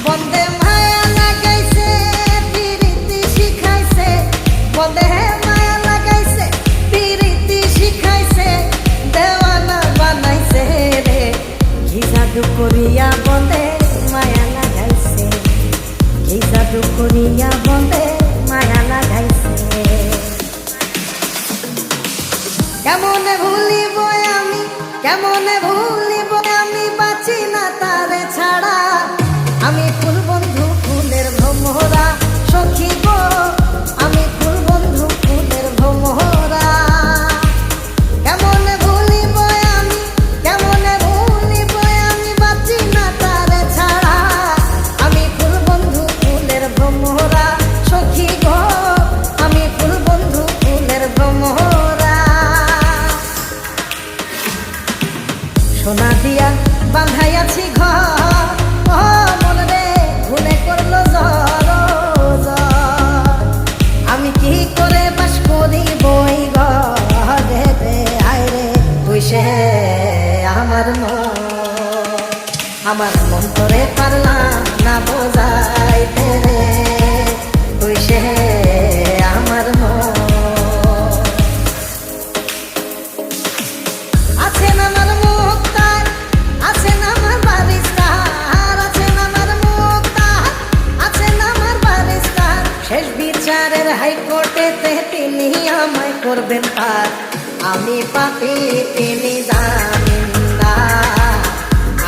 বন্দে মায়া লাগাইছে প্রীতি শিখাইছে, বন্দে মায়া লাগাইছে প্রীতি শিখাইছে, দেওয়ানা বানাইছে রে। কি জাদু করিয়া বন্দে মায়া লাগাইছে, কি জাদু করিয়া বন্দে মায়া লাগাইছে। কেমনে ভুলিব আমি, কেমনে ভুলিব আমি, বাঁচি না তারে ছাড়া। আমি ফুল বন্ধু ফুলের ভ্রমরা, সখী গো আমি ফুল বন্ধু ফুলের ভ্রমরা। কেমনে ভুলিব আমি, কেমনে ভুলিব আমি, বাঁচি না তারে ছাড়া। আমি ফুল বন্ধু ফুলের ভ্রমরা, সখী গো আমি ফুল বন্ধু ফুলের ভ্রমরা। সোনা দিয়া বাঁধাইয়াছি ঘর, ও মন রে ভুলে করলো জর জর। আমি কি করে বাস করিব এই ঘরে রে, আয় রে তুই সে আমার মন করে পারলাম না বোঝাইতে রে, তুই সে আমার মন। আছেন আমার মুক্তার, আছেন আমার বারিস্তার, আছেন আমার মুক্তার, আছেন আমার বারিস্তার। শেষ বিচারের হাইকোর্টেতে তিনি আমায় করবেন পার। আমি পাপী তিনি জামিনদার,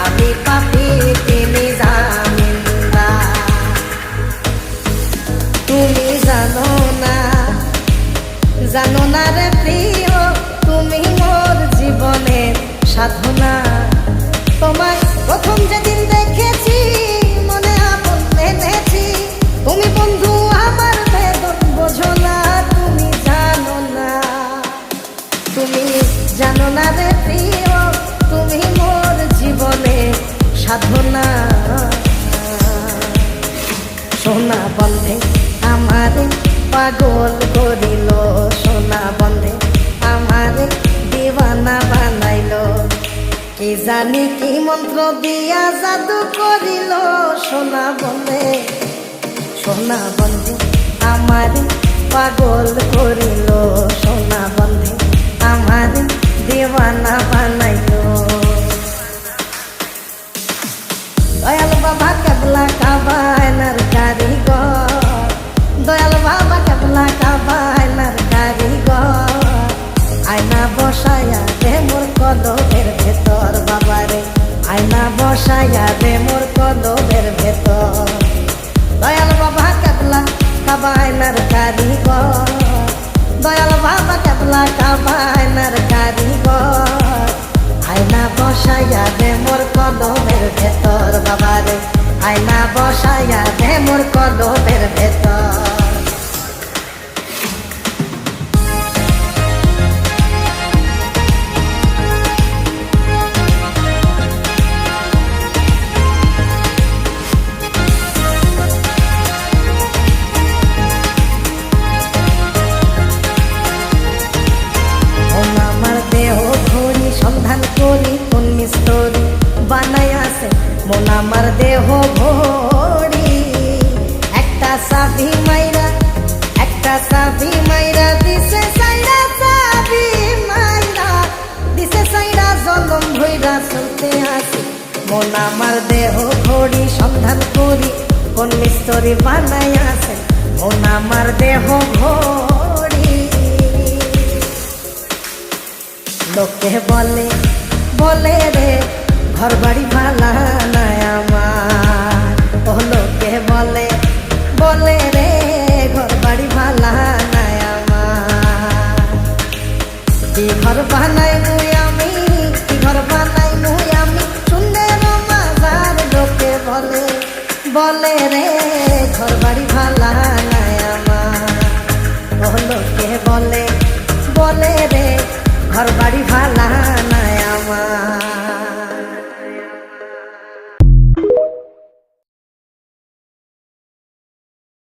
আমি পাপী তিনি জামিনদার। তুমি জানো না, জানো না রে প্রিয়, তুমি মোর জীবনের সাধনা। তোমায় প্রথম যেদিন দেখেছি মনে আপন এনেছি, তুমি বন্ধু আমার বেদন বোঝো না, তুমি জানো না, তুমি জানো না রে প্রিয়, তুমি মোর জীবনের সাধনা। সোনা বন্ধে আমারে পাগল করিল, সোনা বন্ধে আমারে দিওয়ানা বানাইল। কি জানি কি মন্ত্র দিয়া জাদু করিল, সোনা বন্ধে, সোনা বন্ধে আমারে পাগল করিল, সোনা বন্ধে আমারে দিওয়ানা বানাইল। দয়াল বাবা কেবলা কাবায়নার কারিগর, দয়াল বাবা কেবলা কাবায়নার কারিগর। আয়না বসায়া দে মোর কদমের ভেতর, বাবারে আয়না বসায়া দে মোর কদমের ভেতর। দয়াল বাবা কেবলা কাবায়নার কারিগর, দয়াল বাবা কেবলা কাবায়নার কারিগর। আয়না বসায়া দে মোর কদমের ভেতর, বাবারে আয়না বসায়া দে মোর কদমের ভেতর। সন্ধান করি কোন মিস্তরি বানাই আছে মন আমার দেহ ভরি। একটা চাবি মাইরা, একটা চাবি মাইরা দিছে সাইরা, চাবি মাইরা দিছে সাইরা, জলম ভইরা চলতে আসি মন আমার দেহ ভরি। সন্ধান করি কোন মিস্তরি বানাই আছে মন আমার দেহ ভরি। লোকে বলে বলে রে ঘর বাড়ি ভালা নাই আমার, ও লোকে বলে বলে রে ঘর বাড়ি ভালা নাই আমার। কি ঘর বানাই নুই আমি, কি ঘর বানাই নুই আমি, সুন্দর মাজার। লোকে বলে বলে রে ঘর বাড়ি ভালা নাই আমার, ও লোকে বলে বলে রে ঘর বাড়ি ভালা নাই আমার।